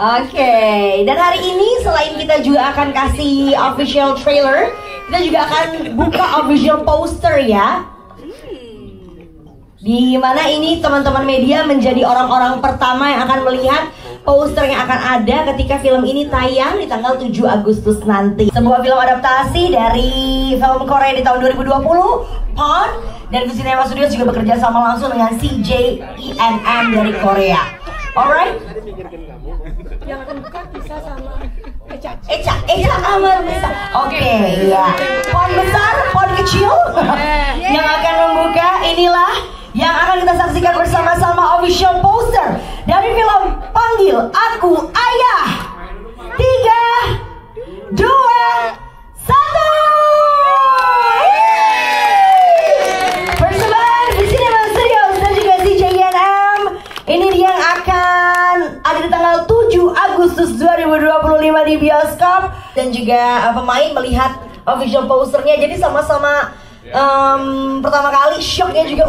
Oke, dan hari ini selain kita juga akan kasih official trailer, kita juga akan buka official poster ya. Di mana ini teman-teman media menjadi orang-orang pertama yang akan melihat poster yang akan ada ketika film ini tayang di tanggal 7 Agustus nanti. Sebuah film adaptasi dari film Korea di tahun 2020, Pond, dan Cinema Studios juga bekerja sama langsung dengan CJENM dari Korea. Alright? Yang akan buka bisa sama Eca Amar besar. Oke, ya. Pond besar, pond kecil yang akan membuka. Inilah yang akan kita saksikan bersama-sama official poster dari film Panggil Aku Ayah. 3, 2, 1. Persembahan di Cinema Studios dan juga CJENM. Ini dia yang akan ada di tanggal 7 Agustus 2025 di bioskop. Dan juga pemain melihat official posternya. Jadi sama-sama pertama kali shocknya juga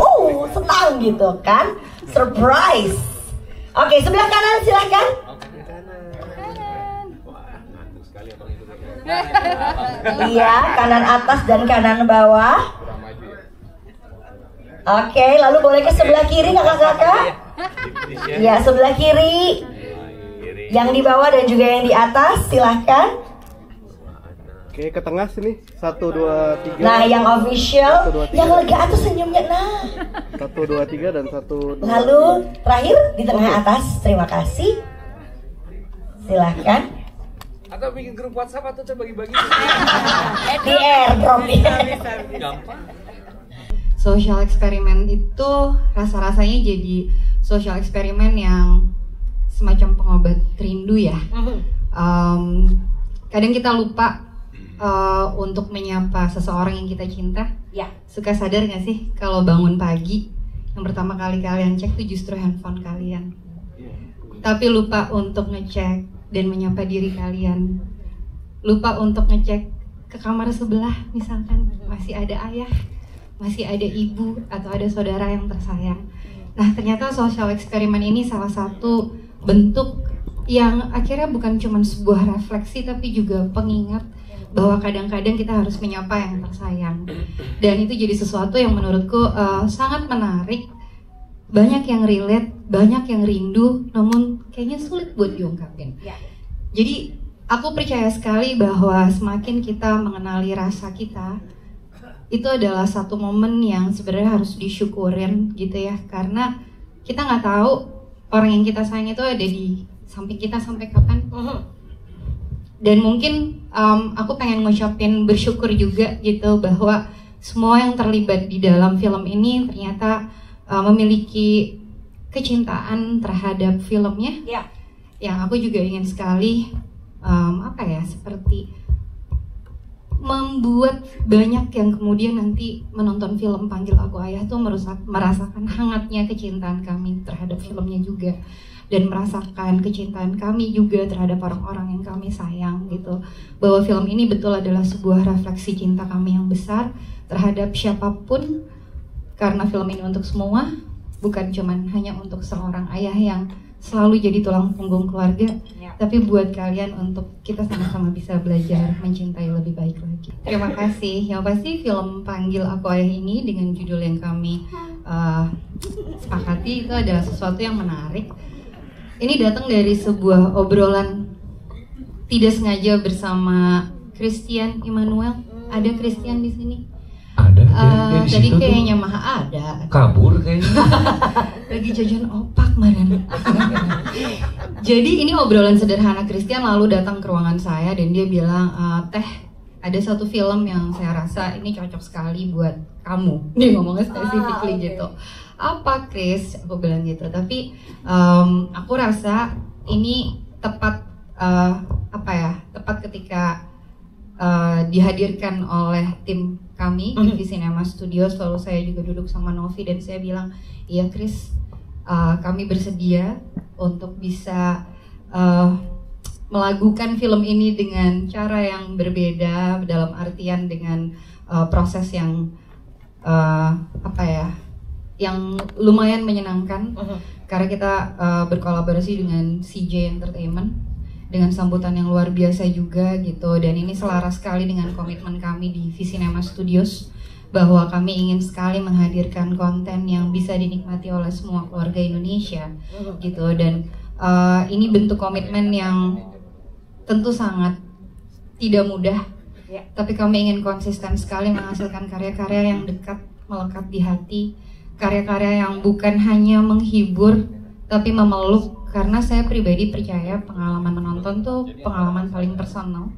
senang gitu kan, surprise. Oke, sebelah kanan silahkan. Iya, kanan atas dan kanan bawah. Oke, lalu boleh ke sebelah kiri kakak-kakak. Ya, sebelah kiri. Yang di bawah dan juga yang di atas silahkan. Oke, ke tengah sini. 1, 2, 3. Nah, yang official, 1, 2, yang lega tuh senyumnya. Nah, 1, 2, 3 dan 1, 2. Lalu terakhir di tengah atas. Terima kasih. Silahkan. Atau bikin grup WhatsApp atau coba bagi-bagi. Di airdrop ya. Gampang. Social eksperimen itu rasa-rasanya jadi social eksperimen yang semacam pengobat rindu ya. Kadang kita lupa untuk menyapa seseorang yang kita cinta. Ya. Suka sadar gak sih kalau bangun pagi yang pertama kali kalian cek tuh justru handphone kalian. Tapi lupa untuk ngecek dan menyapa diri kalian. Lupa untuk ngecek ke kamar sebelah misalkan masih ada ayah, masih ada ibu atau ada saudara yang tersayang. Nah, ternyata social eksperimen ini salah satu bentuk yang akhirnya bukan cuma sebuah refleksi tapi juga pengingat bahwa kadang-kadang kita harus menyapa yang tersayang. Dan itu jadi sesuatu yang menurutku sangat menarik. Banyak yang relate, banyak yang rindu, namun kayaknya sulit buat diungkapin. Jadi aku percaya sekali bahwa semakin kita mengenali rasa kita, itu adalah satu momen yang sebenarnya harus disyukurin gitu ya. Karena kita nggak tahu orang yang kita sayang itu ada di samping kita sampai kapan. Dan mungkin aku pengen ngucapin bersyukur juga gitu bahwa semua yang terlibat di dalam film ini ternyata memiliki kecintaan terhadap filmnya. Yang aku juga ingin sekali seperti membuat banyak yang kemudian nanti menonton film Panggil Aku Ayah tuh merasakan hangatnya kecintaan kami terhadap filmnya juga. Dan merasakan kecintaan kami juga terhadap orang-orang yang kami sayang gitu. Bahwa film ini betul adalah sebuah refleksi cinta kami yang besar terhadap siapapun. Karena film ini untuk semua, bukan cuman hanya untuk seorang ayah yang selalu jadi tulang punggung keluarga, tapi buat kalian untuk kita sama-sama bisa belajar mencintai lebih baik lagi. Terima kasih. Yang pasti film Panggil Aku Ayah ini dengan judul yang kami sepakati itu adalah sesuatu yang menarik. Ini datang dari sebuah obrolan tidak sengaja bersama Christian Immanuel. Ada Christian di sini? Ada. Tadi kayaknya mah ada. Kabur kayaknya. Lagi jajan opak kemarin. Jadi ini obrolan sederhana. Christian lalu datang ke ruangan saya dan dia bilang, Teh, ada satu film yang saya rasa ini cocok sekali buat kamu. Dia ngomongnya specifically gitu. Apa Chris? Aku bilang gitu. Tapi aku rasa ini tepat tepat ketika dihadirkan oleh tim kami di Cinema Studios. Lalu saya juga duduk sama Novi dan saya bilang, iya Chris, kami bersedia untuk bisa melakukan film ini dengan cara yang berbeda, dalam artian dengan proses yang yang lumayan menyenangkan karena kita berkolaborasi dengan CJ Entertainment dengan sambutan yang luar biasa juga gitu, dan ini selaras sekali dengan komitmen kami di Visinema Studios bahwa kami ingin sekali menghadirkan konten yang bisa dinikmati oleh semua keluarga Indonesia gitu, dan ini bentuk komitmen yang tentu sangat tidak mudah, tapi kami ingin konsisten sekali menghasilkan karya-karya yang dekat, melekat di hati, karya-karya yang bukan hanya menghibur tapi memeluk, karena saya pribadi percaya pengalaman menonton tuh pengalaman paling personal,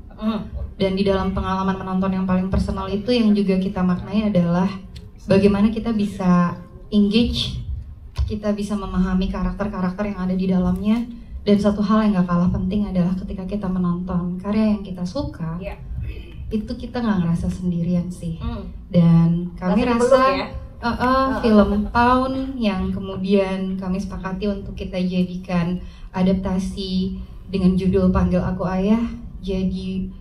dan di dalam pengalaman menonton yang paling personal itu yang juga kita maknai adalah bagaimana kita bisa engage, kita bisa memahami karakter-karakter yang ada di dalamnya, dan satu hal yang gak kalah penting adalah ketika kita menonton karya yang kita suka, itu kita nggak ngerasa sendirian sih, dan kami rasa film tahun yang kemudian kami sepakati untuk kita jadikan adaptasi dengan judul Panggil Aku Ayah jadi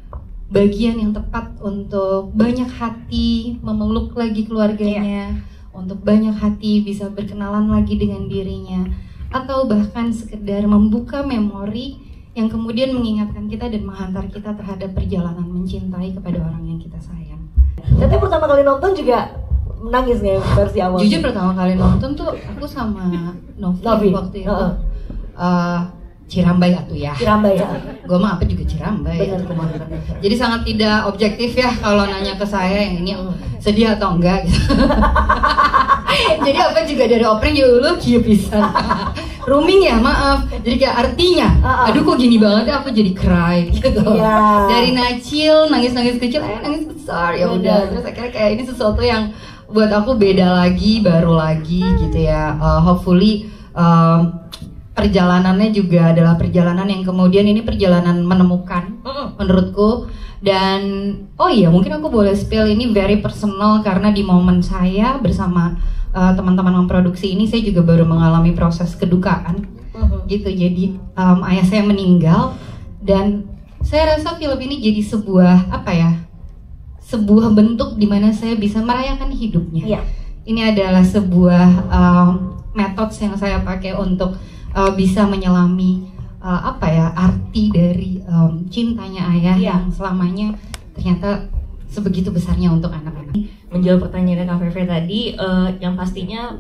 bagian yang tepat untuk banyak hati memeluk lagi keluarganya, untuk banyak hati bisa berkenalan lagi dengan dirinya, atau bahkan sekedar membuka memori yang kemudian mengingatkan kita dan menghantar kita terhadap perjalanan mencintai kepada orang yang kita sayang. Tapi pertama kali nonton juga nangis nggak versi awal? Jujur pertama kali nonton tuh aku sama Novi waktu itu Cirambai atuh ya. Cirambai ya. Gue mah apa juga Cirambai. Jadi sangat tidak objektif ya kalau nanya ke saya yang ini sedih atau enggak gitu. Jadi apa juga dari opening ya lu kieu pisan. Rooming ya maaf. Jadi kayak artinya, aduh kok gini banget ya, aku jadi cry gitu. Dari nacil nangis-nangis kecil, nangis besar ya udah. Terus akhirnya kayak ini sesuatu yang buat aku beda lagi, baru lagi gitu ya. Hopefully perjalanannya juga adalah perjalanan yang kemudian ini perjalanan menemukan menurutku. Dan oh iya mungkin aku boleh spill ini very personal karena di momen saya bersama teman-teman memproduksi ini saya juga baru mengalami proses kedukaan gitu. Jadi ayah saya meninggal dan saya rasa film ini jadi sebuah apa ya, sebuah bentuk di mana saya bisa merayakan hidupnya. Ini adalah sebuah metode yang saya pakai untuk bisa menyelami apa ya, arti dari cintanya ayah yang selamanya ternyata sebegitu besarnya untuk anak-anak. Menjawab pertanyaan Kak Feve tadi, yang pastinya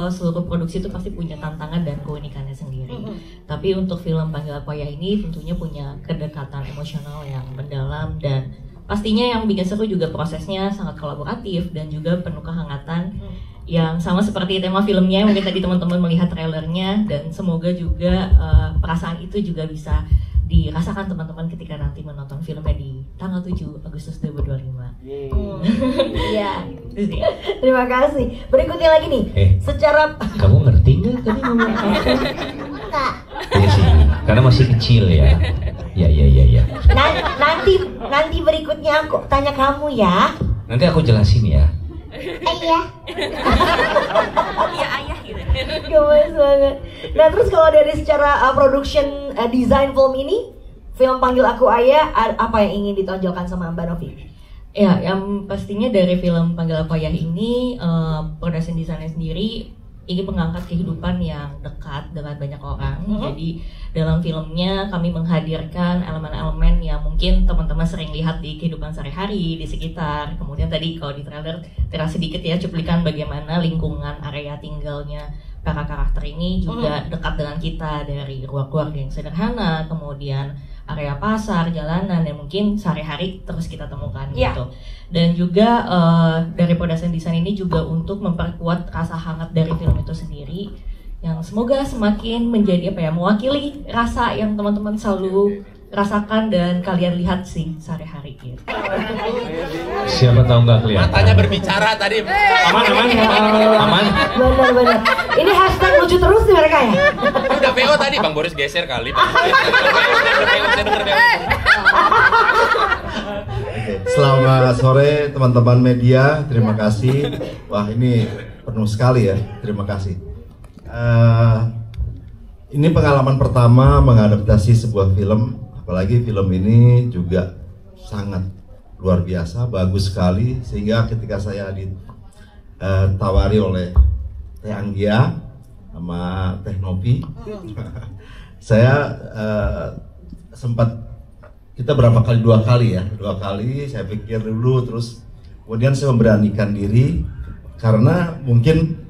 seluruh produksi itu pasti punya tantangan dan keunikannya sendiri. Tapi untuk film Panggil Aku Ayah ini tentunya punya kedekatan emosional yang mendalam, dan pastinya yang bikin seru juga prosesnya sangat kolaboratif dan juga penuh kehangatan yang sama seperti tema filmnya. Mungkin tadi teman-teman melihat trailernya, dan semoga juga perasaan itu juga bisa dirasakan teman-teman ketika nanti menonton filmnya di tanggal 7 Agustus 2025. Iya. Terima kasih. Berikutnya lagi nih, secara kamu ngerti nggak tadi ngomong apa? enggak. Iya sih, karena masih kecil ya. Ya. Nanti berikutnya aku tanya kamu ya. Nanti aku jelasin ya. Iya. Iya ayah gitu. Gemes banget. Nah terus kalau dari secara production design film ini, film Panggil Aku Ayah, apa yang ingin ditonjolkan sama Mbak Novi? Ya, yang pastinya dari film Panggil Aku Ayah ini production desainnya sendiri ingin mengangkat kehidupan yang dekat dengan banyak orang. Jadi dalam filmnya kami menghadirkan elemen-elemen yang mungkin teman-teman sering lihat di kehidupan sehari-hari di sekitar. Kemudian tadi kalau di trailer terasa sedikit ya cuplikan bagaimana lingkungan area tinggalnya para karakter ini juga dekat dengan kita, dari ruang keluarga yang sederhana, kemudian area pasar, jalanan yang mungkin sehari-hari terus kita temukan gitu. Dan juga dari production design ini juga untuk memperkuat rasa hangat dari film itu sendiri, yang semoga semakin menjadi apa ya, mewakili rasa yang teman-teman selalu rasakan dan kalian lihat sih sehari-hari gitu. Siapa tahu nggak kelihatan. Matanya berbicara tadi. Aman. Benar. Ini hashtag lucu terus nih mereka ya. Udah PO tadi, Bang Boris geser kali. Selamat sore teman-teman media, terima kasih. Wah ini penuh sekali ya, terima kasih. Ini pengalaman pertama mengadaptasi sebuah film, apalagi film ini juga sangat luar biasa, bagus sekali. Sehingga ketika saya ditawari oleh Teh Anggia sama Teh Novi. Saya sempat, kita berapa kali, dua kali saya pikir dulu, terus kemudian saya memberanikan diri karena mungkin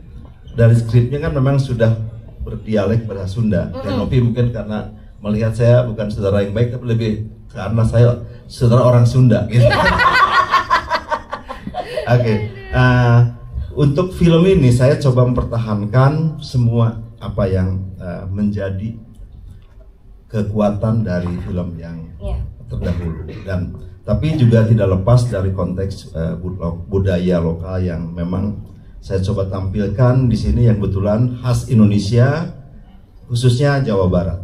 dari skripnya kan memang sudah berdialek bahasa Sunda. Teh Novi mungkin karena melihat saya bukan saudara yang baik, tapi lebih karena saya saudara orang Sunda gitu. Oke. Untuk film ini saya coba mempertahankan semua apa yang menjadi kekuatan dari film yang terdahulu, dan tapi juga tidak lepas dari konteks budaya lokal yang memang saya coba tampilkan di sini, yang kebetulan khas Indonesia, khususnya Jawa Barat.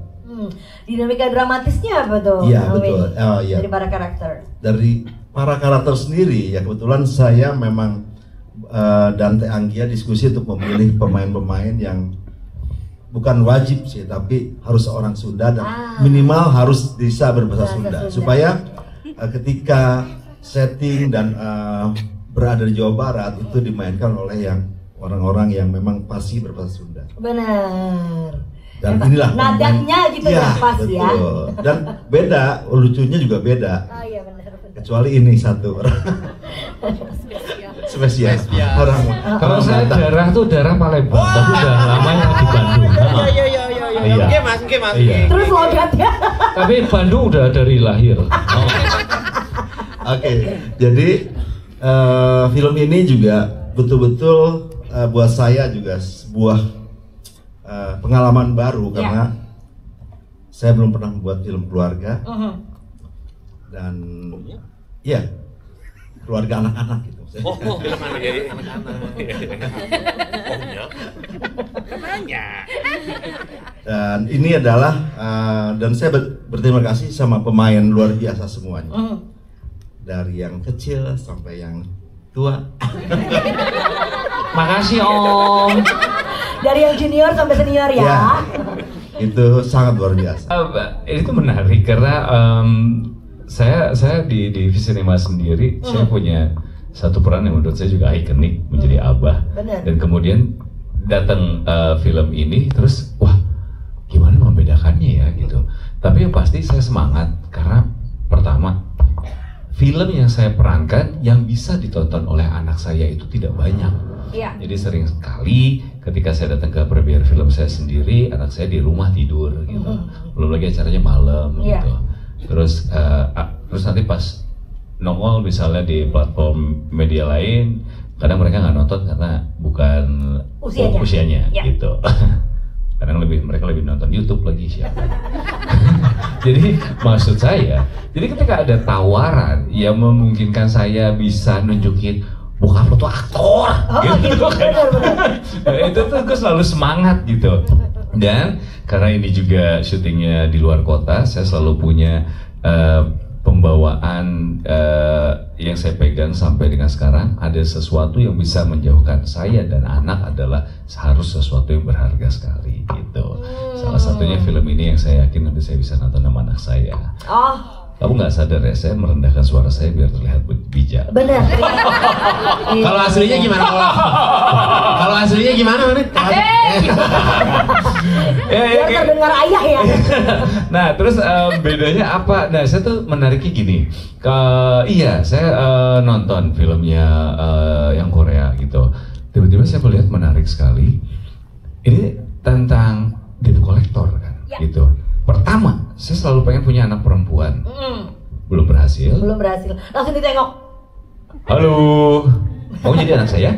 Dinamika dramatisnya apa tuh? Iya betul. Iya. Dari para karakter. Dari para karakter sendiri ya, kebetulan saya memang dan Teh Anggia diskusi untuk memilih pemain-pemain yang bukan wajib sih, tapi harus orang Sunda dan minimal harus bisa berbahasa Sunda, supaya ketika setting dan berada di Jawa Barat itu dimainkan oleh yang orang-orang yang memang pasti berbahasa Sunda. Benar. Dan inilah nadanya gitu ya, pas betul. ya. Dan beda, lucunya juga beda. Oh iya benar. Kecuali ini satu orang. Spesial. Orang. Kalau saya darah tuh darah Palembang, tapi udah lama yang di Bandung. Iya. Oke mas. Iya. Terus logatnya. Tapi Bandung udah dari lahir. Oke, jadi film ini juga betul-betul buat saya juga sebuah pengalaman baru karena saya belum pernah membuat film keluarga dan ya keluarga anak-anak gitu. Film anak jadi anak-anak. Dan ini adalah dan saya berterima kasih sama pemain luar biasa semuanya. Dari yang kecil sampai yang tua. Makasih Om. Dari yang junior sampai senior ya. Ya, itu sangat luar biasa. Itu menarik karena saya di Visinema sendiri saya punya satu peran yang menurut saya juga ikonik, menjadi abah. Bener. Dan kemudian datang film ini terus wah gimana membedakannya ya gitu. Tapi yang pasti saya semangat karena pertama film yang saya perankan yang bisa ditonton oleh anak saya itu tidak banyak. Iya. Jadi sering sekali ketika saya datang ke premiere film saya sendiri, anak saya di rumah tidur gitu. Belum lagi acaranya malam gitu. Terus nanti pas nongol misalnya di platform media lain, kadang mereka nggak nonton karena bukan usianya gitu. Kadang mereka lebih nonton YouTube lagi siapa. Jadi maksud saya, jadi ketika ada tawaran yang memungkinkan saya bisa nunjukin bukan foto aktor, gitu kan. Itu tuh gue selalu semangat gitu. Dan karena ini juga syutingnya di luar kota, saya selalu punya pembawaan yang saya pegang sampai dengan sekarang, ada sesuatu yang bisa menjauhkan saya dan anak adalah harus sesuatu yang berharga sekali gitu. Salah satunya film ini yang saya yakin nanti saya bisa nonton sama anak saya. Kamu nggak sadar ya, saya merendahkan suara saya biar terlihat bijak. Benar. Kalau aslinya gimana? Kalau aslinya gimana nih? Biar terdengar ayah ya. Nah terus bedanya apa? Nah saya tuh menariknya gini. Iya saya nonton filmnya yang Korea gitu. Tiba-tiba saya melihat menarik sekali. Ini tentang debt collector kan, gitu. Pertama, saya selalu pengen punya anak perempuan. Belum berhasil. Langsung ditengok. Halo, mau jadi anak saya?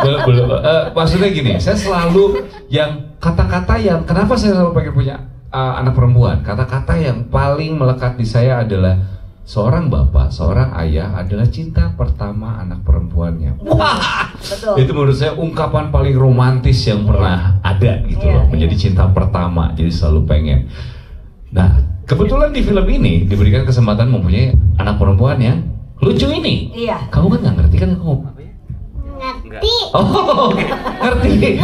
belum. Maksudnya gini, saya selalu yang kata-kata yang kenapa saya selalu pengen punya anak perempuan. Kata-kata yang paling melekat di saya adalah seorang bapak, seorang ayah adalah cinta pertama anak perempuannya. Wah, betul. Itu menurut saya ungkapan paling romantis yang pernah ada gitu loh. Menjadi cinta pertama, jadi selalu pengen. Nah, kebetulan di film ini diberikan kesempatan mempunyai anak perempuan yang lucu ini. Iya. Kamu kan nggak ngerti kan kamu? Ngerti. Oh, ngerti.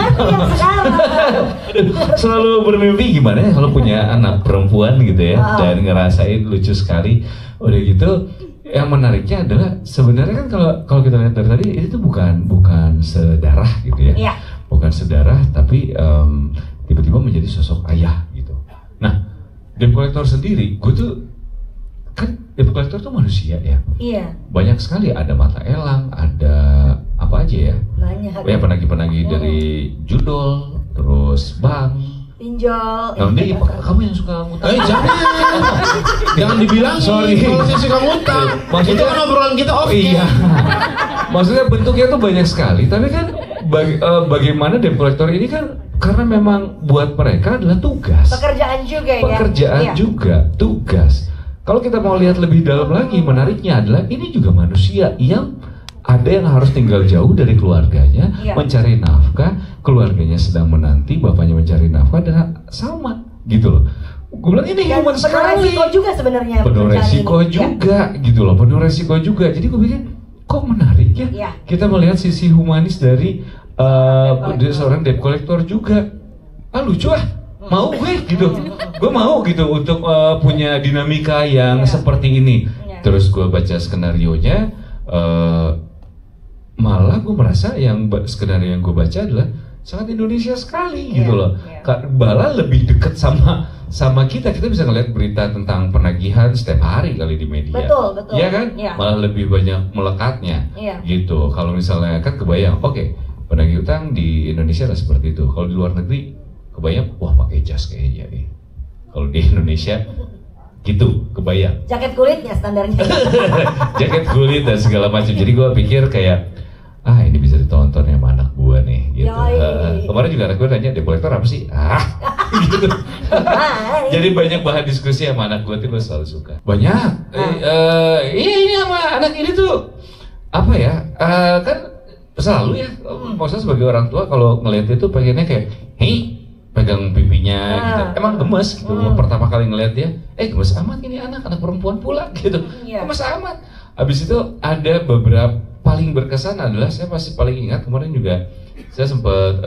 Selalu bermimpi gimana ya kalau punya anak perempuan gitu ya, dan ngerasain lucu sekali. Udah gitu yang menariknya adalah sebenarnya kan kalau kita lihat dari tadi itu tuh bukan sedarah gitu ya. Iya. Bukan sedarah tapi tiba-tiba menjadi sosok ayah gitu. Nah, debt collector sendiri, gue tuh kan debt collector tuh manusia ya. Iya. Banyak sekali, ada mata elang, ada apa aja ya. Banyak. Ya penagih-penagih dari judol, terus bank, pinjol. Nah, ini kamu yang suka ngutang. Jangan dibilang sorry. Kalau saya suka ngutang. Itu kan obrolan kita off. Iya. Maksudnya bentuknya tuh banyak sekali, tapi kan bagaimana debt collector ini kan karena memang buat mereka adalah tugas. Pekerjaan juga ya. Pekerjaan juga, tugas. Kalau kita mau lihat lebih dalam lagi, menariknya adalah ini juga manusia yang ada yang harus tinggal jauh dari keluarganya, mencari nafkah, keluarganya sedang menanti, bapaknya mencari nafkah, dan sama gitu loh. Gue bilang ini human sekali. Penuh resiko juga sebenarnya. Penuh resiko juga gitu loh, penuh resiko juga. Jadi gue pikir kok menarik ya. Kita melihat sisi humanis dari seorang debt collector juga. Lucu mau gue gitu. Gue mau gitu untuk punya dinamika yang seperti ini. Terus gue baca skenarionya. Malah gue merasa yang skenario yang gue baca adalah sangat Indonesia sekali gitu loh. Malah lebih dekat sama kita bisa ngeliat berita tentang penagihan setiap hari kali di media. Betul. Iya kan? Malah lebih banyak melekatnya gitu. Kalau misalnya kan kebayang, oke, penagih utang di Indonesia lah seperti itu. Kalau di luar negeri kebayang, wah pakai jas kayaknya nih. Kalau di Indonesia gitu, kebayang. Jaket kulitnya standarnya. Jaket kulit dan segala macam. Jadi gue pikir kayak ini bisa ditonton ya sama anak gue nih gitu. Kemarin juga anak gue nanya, debt collector apa sih? Gitu. Jadi banyak bahan diskusi sama anak gue tuh gue selalu suka. Banyak. Ini sama anak ini tuh apa ya? Kan selalu ya. Maksudnya sebagai orang tua kalau ngeliat itu pengennya kayak, pegang pipinya gitu. Emang gemes gitu. Pertama kali ngeliat dia, gemes amat ini anak perempuan pula gitu. Gemes amat. Habis itu ada beberapa paling berkesan adalah saya masih paling ingat kemarin juga saya sempat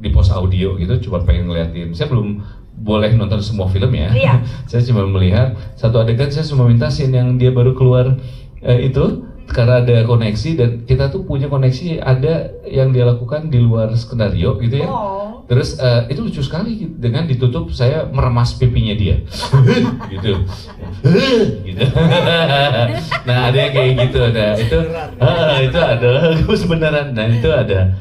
di post audio gitu, cuma pengen ngeliatin. Saya belum boleh nonton semua film ya. Saya cuma melihat satu adegan, saya cuma minta scene yang dia baru keluar itu karena ada koneksi dan kita tuh punya koneksi ada yang dia lakukan di luar skenario gitu ya. Terus itu lucu sekali dengan ditutup saya meremas pipinya dia. Gitu. Gitu. Nah, ada yang kayak gitu itu ada beneran. Nah, itu ada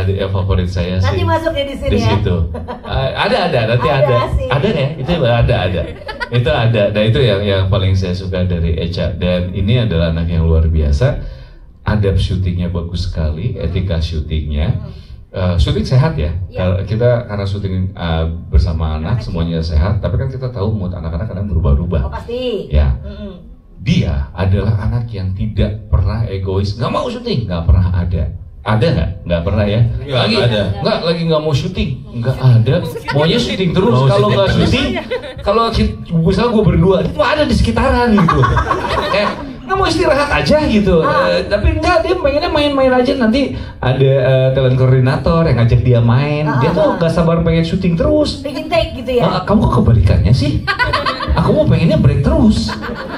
yang favorit saya sih. Nanti masuk di sini di situ. Ada nanti ada ya, itu ada. Itu ada. Nah, itu yang paling saya suka dari Echa, dan ini adalah anak yang luar biasa. Adab syutingnya bagus sekali, etika syutingnya. Syuting sehat ya. Kita karena syuting bersama anak semuanya sehat, tapi kan kita tahu mood anak-anak kadang berubah-ubah. Pasti. Ya. Dia adalah anak yang tidak pernah egois, nggak mau syuting, nggak pernah ada. Ada nggak? Nggak pernah ya? Lagi nggak mau syuting, nggak ada. Maunya syuting terus. Kalau nggak syuting, kalau misalnya gue berdua, itu ada di sekitaran gitu. Nggak mau istirahat aja gitu. Tapi enggak, dia pengennya main-main aja. Nanti ada talent koordinator yang ngajak dia main. Dia tuh nggak sabar pengen syuting terus. Bikin take gitu ya? Kamu kok kebalikannya sih? Aku mau pengennya break terus.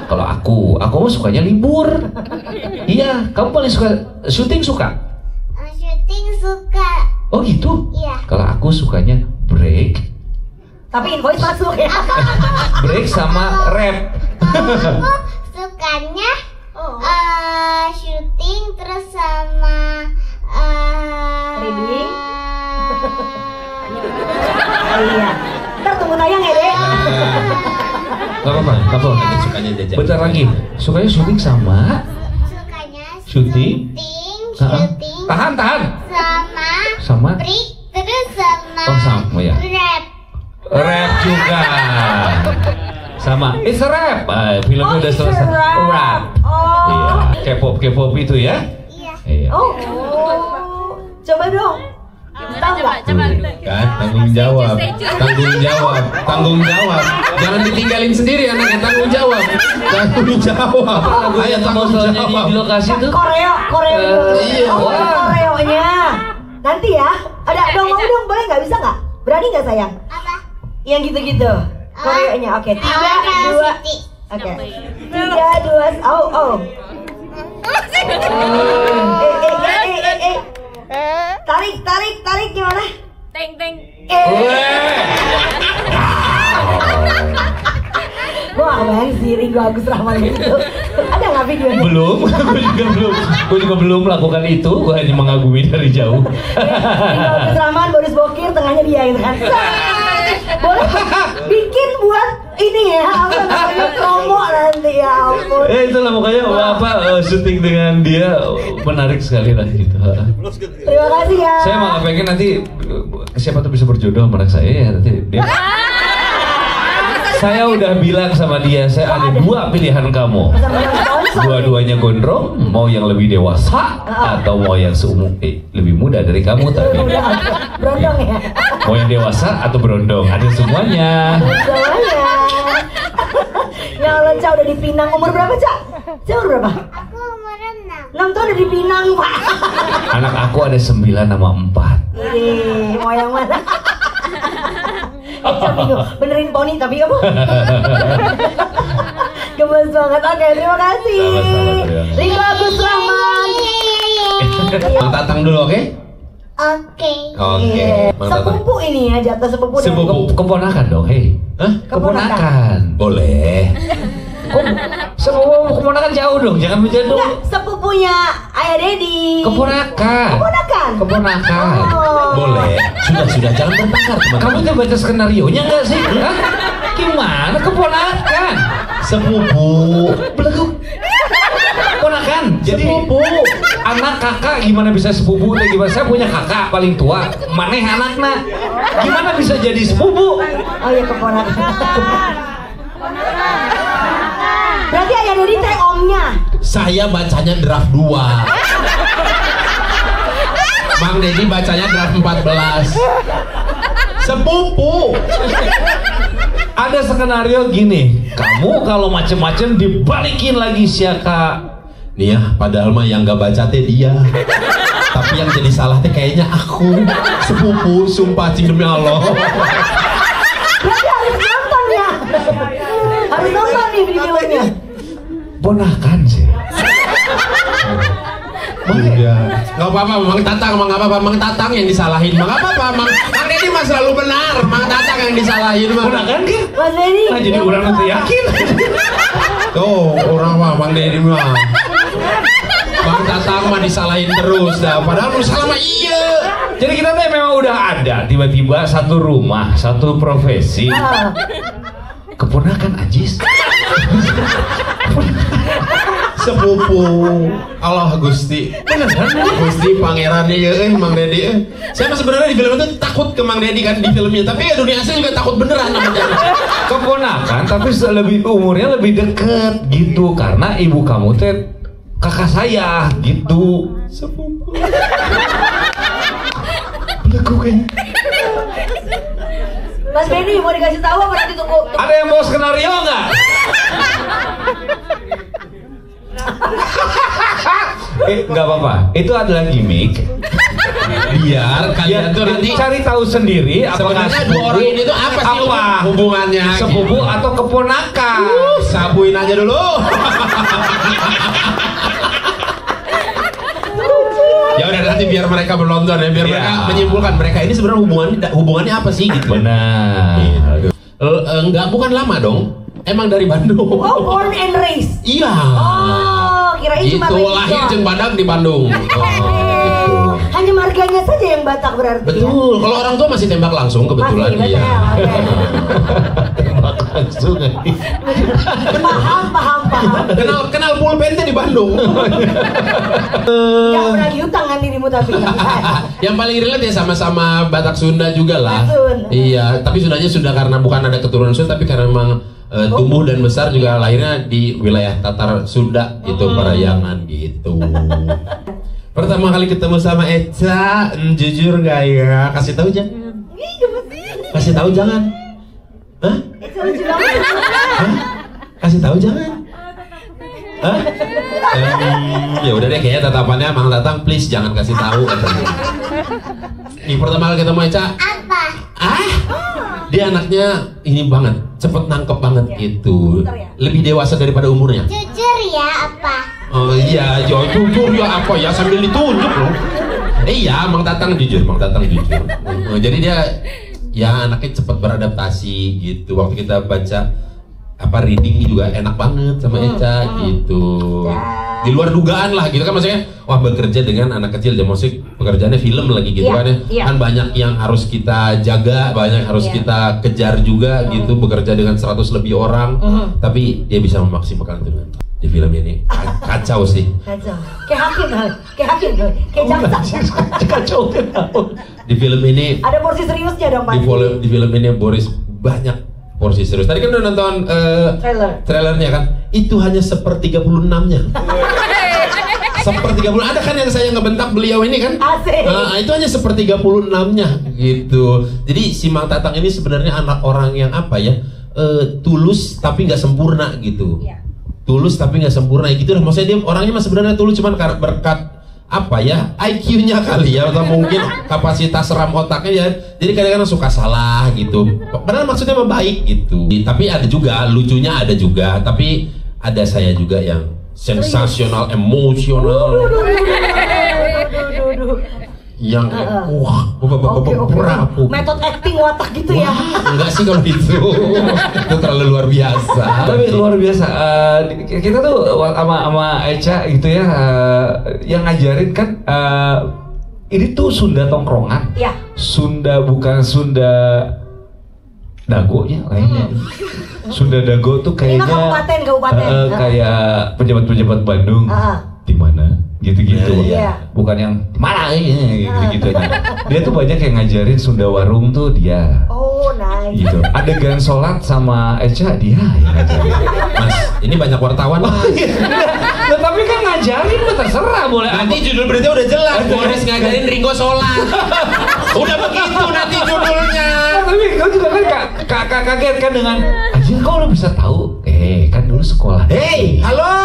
Kalau aku mau sukanya libur. Iya, kamu paling suka syuting suka? Syuting suka. Oh gitu? Iya. Kalau aku sukanya break. Tapi invoice masuk ya? Break sama rap. Aku sukanya syuting terus sama reading. Iya. Ntar tunggu tayang ya deh. Gak apa-apa. Sukanya jajan. Bentar lagi. Sukanya syuting sama? Sukanya Syuting. Tahan. Sama? Break terus sama ya. Rap juga. Sama. It's a rap. Filmnya udah selesai. Rap. Iya. K-pop itu ya? Iya. Coba dong. Coba. Kan tanggung jawab. Jangan ditinggalin sendiri anaknya, tanggung jawab. Ayo mau soalnya di lokasi tuh. Koreo. Iya. Koreonya. Nanti ya. Ada dong, boleh nggak, bisa nggak? Berani nggak sayang? Apa? Yang gitu-gitu. Koreonya, oke. 3, 2. Oke. 3, 2, oh. Tarik gimana? Teng. Gue gak kebayang sih Ringo Agus Rahman gitu. Ada gak videonya? Belum, gue juga belum melakukan itu. Gue hanya mengagumi dari jauh. Ringo Agus Rahman, Boris Bokir, tengahnya dia gitu kan. Boleh bikin buat ini ya, apa namanya, promo nanti ya ampun. Itulah makanya syuting dengan dia menarik sekali lah gitu. Terima kasih ya. Saya malah pengen nanti siapa tuh bisa berjodoh sama anak saya ya nanti dia. Saya udah bilang sama dia, saya ada 2 pilihan kamu. Dua-duanya gondrong, mau yang lebih dewasa atau mau yang lebih muda dari kamu tapi. Berondong ya. Mau yang dewasa atau berondong, ada semuanya. Ya Allah, Ca udah dipinang. Umur berapa, Ca? Ca umur berapa? Aku umur 6. 6 tuh udah dipinang, Pak. Anak aku ada 9 sama 4. Ih, mau yang mana? Ca bingung, benerin poni tapi apa? Gemes banget. Oke, terima kasih. Ringo Agus Rahman. Mang Tatang dulu, oke? Oke. Sepupu ini ya, jatuh sepupu. Sepupu keponakan dong, hei. Hah? Keponakan. Boleh. Sepupu keponakan jauh dong, jangan menjauh. Enggak, sepupunya Ayah Dedi. Keponakan. Oh. Boleh. Sudah, jangan bertengkar, teman. Kamu tuh baca skenarionya nggak sih? Hah? Gimana keponakan? Sepupu. Belum. Keponakan. Jadi sepupu. Anak kakak gimana bisa sepupu? Gimana? Saya punya kakak paling tua. Maneh anaknya. Gimana bisa jadi sepupu? Oh iya, keponakan. Berarti Ayah Dedi teh omnya. Saya bacanya draft 2. Bang Dedi bacanya draft 14. Sepupu. Ada skenario gini, kamu kalau macem-macem dibalikin lagi siaka. Nih ya, padahal mah yang gak baca teh dia. Tapi yang jadi salah teh kayaknya aku. Sepupu, sumpah cing demi Allah. Berarti harus nonton ya. Harus nonton nih videonya. Ponakan sih. Iya. Gak apa-apa, Mang Tatang, Mang Tatang yang disalahin. Mang apa-apa, Mang Dedi mah selalu benar. Mang Tatang yang disalahin. Ponakan kan? Mas Dedi. Nah jadi orang nanti yakin. Tuh, orang mah Mang Dedi mah. Mang Tatang mah disalahin terus dah. Padahal lu salah mah iya. Jadi kita tuh memang udah ada tiba-tiba satu rumah, satu profesi. Keponakan Ajis. Sepupu. Allah Gusti. Gusti pangeran ya Mang Dedi. Saya mah sebenarnya di film itu takut ke Mang Dedi kan di filmnya, tapi ya dunia asli juga takut beneran namanya. Keponakan tapi umurnya lebih deket gitu karena ibu kamu teh kakak saya gitu. Sepupu. Mas Benny mau dikasih tahu apa nanti tunggu. Ada yang mau skenario nggak? Nggak apa-apa. Itu adalah gimmick. Biar kalian tuh nanti cari tahu sendiri apakah sebenarnya dua orang ini tuh apa sih hubungannya? Sepupu atau keponakan? Sabuin aja dulu. Ya udah nanti biar mereka menonton ya, biar mereka menyimpulkan mereka ini sebenarnya hubungannya apa sih gitu. Benar. Enggak, bukan lama dong. Emang dari Bandung. Oh, born and raised. Iya. Oh, kirain cuma itu lahir jeung Badak di Bandung. Hanya marganya saja yang Batak berarti. Betul. Kalau orang tua masih tembak langsung kebetulan dia. Tembak langsung. Paham. Kenal pulpen di Bandung. Gak pernah diutang kan dirimu tapi. Yang paling relate ya sama-sama Batak Sunda juga lah. Iya, tapi Sundanya Sunda karena bukan ada keturunan Sunda tapi karena memang tumbuh dan besar juga lahirnya di wilayah Tatar Sunda itu Parayangan gitu. Pertama kali ketemu sama Eca, jujur gak ya? Kasih tahu jangan. Kasih tahu jangan. Hah? Kasih tahu jangan. Hah? Ya udah deh kayaknya tatapannya Mang Tatang please jangan kasih tahu katanya. Ini pertama kali ketemu Eca. Apa? Dia anaknya ini banget, cepet nangkep banget gitu. Lebih dewasa daripada umurnya. Jujur ya apa? Oh iya, jujur ya apa ya sambil ditunjuk loh. Iya, Mang Tatang jujur. Jadi dia ya anaknya cepat beradaptasi gitu. Waktu kita baca reading juga enak banget sama Eca gitu. Di luar dugaan lah gitu kan, maksudnya wah bekerja dengan anak kecil dan musik pekerjaannya film lagi gitu kan ya. Kan banyak yang harus kita jaga, banyak yang harus kita kejar juga gitu, bekerja dengan 100 lebih orang, tapi dia bisa memaksimalkan itu di film ini. Kacau sih. Kacau. Kayak hakim, kayak jaksa. Kacau. Di film ini ada porsi seriusnya dong, Pak. Di film ini Boris banyak porsi serius. Tadi kan udah nonton trailernya kan? Itu hanya 1/36-nya. 1/30. Ada kan yang saya ngebentak beliau ini kan? Itu hanya 1/36-nya gitu. Jadi si Mang Tatang ini sebenarnya anak orang yang apa ya? Tulus tapi nggak sempurna gitu. Tulus tapi nggak sempurna gitu lah. Maksudnya dia orangnya mah sebenarnya tulus, cuman berkat apa ya, IQ-nya kali ya, atau mungkin kapasitas RAM otaknya ya, jadi kadang-kadang suka salah gitu. Padahal maksudnya mah baik gitu. Tapi ada juga lucunya, ada juga. Tapi ada saya juga yang sensasional, emosional, yang metode acting watak gitu ya. Enggak sih kalau itu terlalu luar biasa. Tapi luar biasa. Kita tuh sama Eca gitu ya, yang ngajarin kan ini tuh Sunda tongkrongan. Sunda bukan Sunda dagonya kayaknya. Sunda dago tuh kayaknya kabupaten. Kayak pejabat-pejabat Bandung. Di mana? Gitu-gitu. Bukan yang mana gitu. Dia tuh banyak yang ngajarin Sunda warung tuh dia. Oh, nice. Gitu. Adegan sholat sama Eca dia yang ngajarin. Mas, ini banyak wartawan. Nah, tapi kan ngajarin mah terserah boleh. Nanti judul berita udah jelas. Boris ngajarin Ringo sholat. Udah begitu nanti judulnya. Tapi kau juga kan kaget kan dengan anjir, kau udah bisa tahu. Kan dulu sekolah. Hey, halo.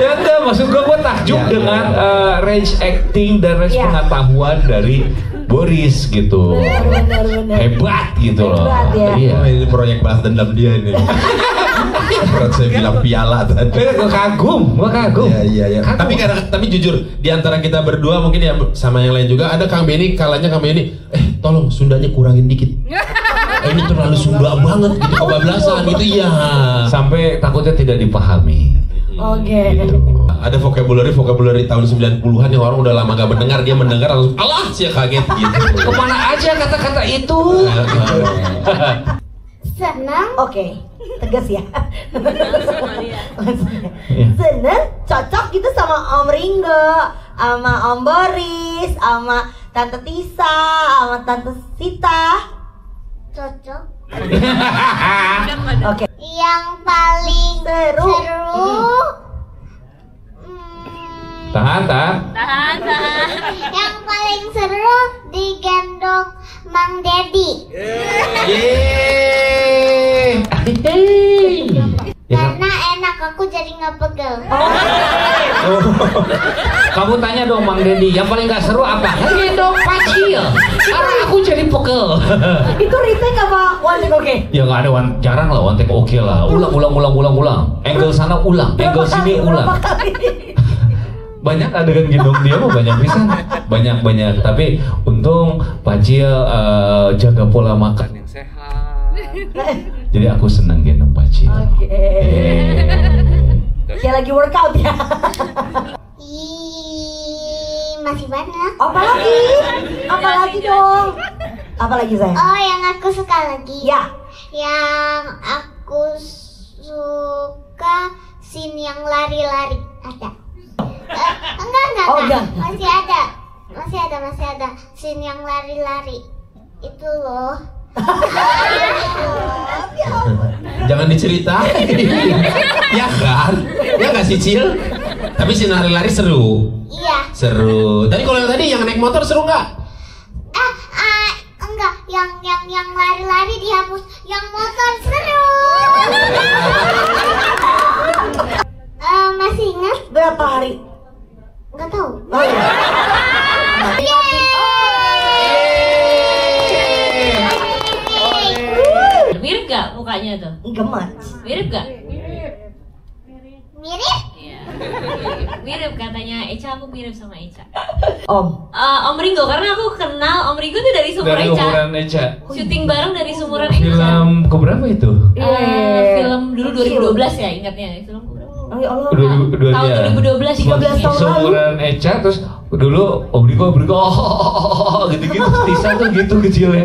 Ya udah, maksud gue takjub dengan range acting dan range pengetahuan dari Boris gitu. Hebat gitu loh. Iya. Ini proyek balas dendam dia ini. Berat saya bilang piala tadi. Gue kagum. Iya. Tapi jujur, di antara kita berdua mungkin ya sama yang lain juga ada Kang Benny, kalanya Kang Benny, tolong Sundanya kurangin dikit. Ini terlalu Sunda banget gitu, kebablasan gitu ya. Sampai takutnya tidak dipahami. Oke. Gitu. Ada vocabulary tahun 90-an yang orang udah lama gak mendengar, dia mendengar langsung alah sih kaget gitu. Kemana aja kata-kata itu? Senang. Oke, tegas ya. Senang, cocok gitu sama Om Ringo, sama Om Boris, sama Tante Tisa, sama Tante Sita. Cocok. Oke. Yang paling seru. Tahan. Yang paling seru digendong Mang Dedi. Karena enak, aku jadi nggak pegel. Kamu tanya dong Mang Dedi, yang paling nggak seru apa? Gendong Pacil. Karena aku jadi pegel. Itu retake apa one take oke? Ya nggak ada jarang lah one take oke lah. Ulang. Angle sana ulang, angle sini ulang. Banyak adegan gendong dia mah banyak bisa, banyak. Tapi untung Pacil jaga pola makan yang sehat. Jadi aku senang gendong Pacil. Kayak lagi workout ya. Masih banyak. Apalagi dong. Apalagi saya? Oh, yang aku suka lagi. Ya. Yang aku suka scene yang lari-lari. Ada. Enggak. Masih ada scene yang lari-lari. Itu loh. Jangan diceritain. Ya kan? Ya nggak sih Cil? Tapi si lari-lari seru. Iya. Seru. Tadi kalau yang tadi yang naik motor seru nggak? Enggak. Yang lari-lari dihapus. Yang motor seru. Masih ingat? Berapa hari? Nggak tahu. Mirip mukanya tuh? Gemes. Mirip gak? Mirip? Iya. Mirip katanya Echa, aku mirip sama Echa. Om Ringo, karena aku kenal Om Ringo tuh dari Sumur Dari Echa. umuran Echa. Syuting bareng dari Sumuran Echa. Film keberapa itu? Film dulu 2012 ya ingatnya. Film keberapa? Oh ya Allah. Tahun 2012, 13 tahun lalu. Sumuran Echa, terus dulu Om Rigo gitu-gitu. Tisa tuh gitu kecilnya.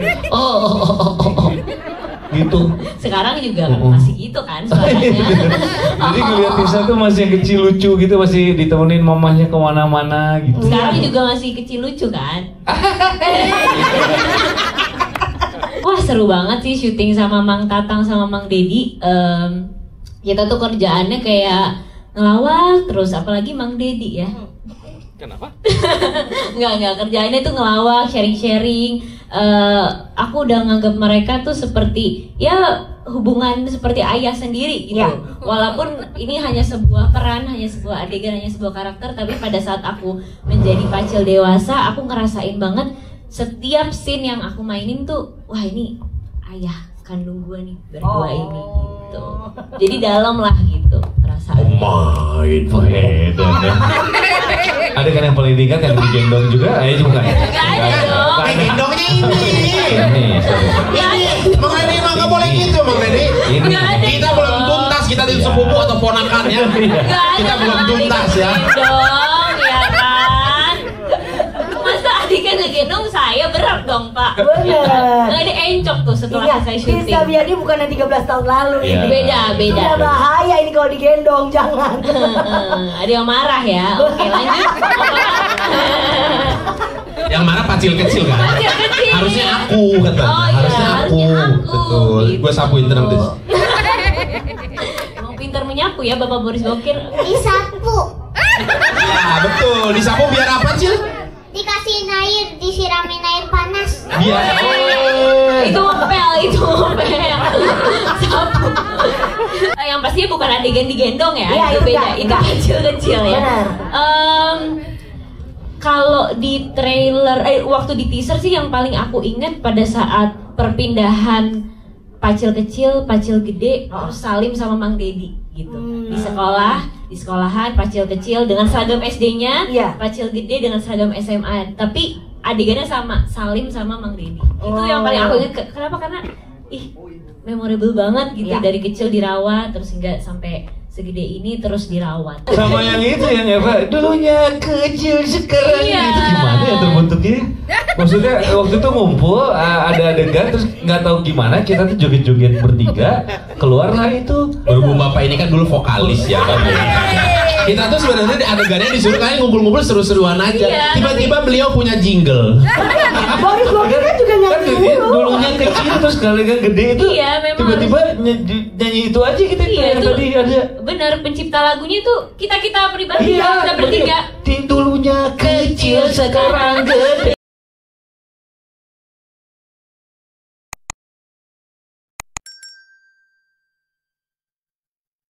Gitu. Sekarang juga masih gitu kan suaranya. Jadi ngeliat Tisa tuh masih yang kecil lucu gitu, masih ditemenin mamahnya kemana-mana gitu. Sekarang juga masih kecil lucu kan. Wah seru banget sih syuting sama Mang Tatang sama Mang Dedi. Kita tuh kerjaannya kayak ngelawak terus, apalagi Mang Dedi ya. Kenapa? Enggak, kerjaannya tuh ngelawak, sharing-sharing. Aku udah nganggap mereka tuh seperti ya hubungan seperti ayah sendiri gitu. Walaupun ini hanya sebuah peran, hanya sebuah adegan, hanya sebuah karakter, tapi pada saat aku menjadi Pacil dewasa, aku ngerasain banget setiap scene yang aku mainin tuh, wah ini ayah kandung gue nih berdua ini gitu. Jadi dalam lah gitu perasaannya. Ada kan yang paling diingat yang digendong juga? Ayo juga. Gak ada dong. Gendongnya ini. Ini. Mang Deddy mah nggak boleh gitu, Mang Deddy. Kita belum tuntas, kita di sepupu atau ponakan ya. Kita belum tuntas ya. Dong, ya kan. Masa adiknya ngegendong saya berat dong Pak. Bener. Nggak ada encok tuh setelah saya syuting. Rizka Biadi bukan yang 13 tahun lalu ini. Beda. Udah bahaya ini kalau digendong, jangan. Ada yang marah ya. Oke lanjut. Yang mana Pacil kecil kan? Pacil kecil. Harusnya aku katanya. Oh, iya, harusnya aku. Betul. Gitu. Gue sapuin tenang Tis. Emang pintar menyapu ya Bapak Boris Bokir. Disapu. Ya betul. Disapu biar apa Cil? Dikasihin air, disiramin air panas. Biar. Itu ngepel. Sapu. Yang pastinya bukan adegan digendong ya. Iya, itu beda. enggak. Itu kecil-kecil ya. Benar. Kalau di trailer, waktu di teaser sih yang paling aku ingat pada saat perpindahan Pacil kecil, Pacil gede, terus Salim sama Mang Dedi gitu. Di sekolahan Pacil kecil dengan seragam SD-nya, Pacil gede dengan seragam SMA. Tapi adegannya sama, Salim sama Mang Dedi. Itu yang paling aku ingat. Kenapa? Karena memorable banget gitu. Dari kecil dirawat terus hingga sampai segede ini terus dirawat. Sama yang itu yang Eva dulunya kecil sekarang itu gimana ya terbentuknya? Maksudnya waktu itu ngumpul ada adegan terus nggak tahu gimana kita tuh joget-joget bertiga keluarlah itu. Berhubung bapak ini kan dulu vokalis ya kan. Kita tuh sebenarnya di adegannya disuruh kalian ngumpul-ngumpul seru-seruan aja. Tiba-tiba beliau punya jingle. Boris Bokir kan juga nyanyi dulu. Dulunya kecil terus kalian gede itu. Tiba-tiba nyanyi itu aja kita yang tadi ada. Bener, pencipta lagunya tuh kita pribadi kita bertiga. Dulunya kecil sekarang gede.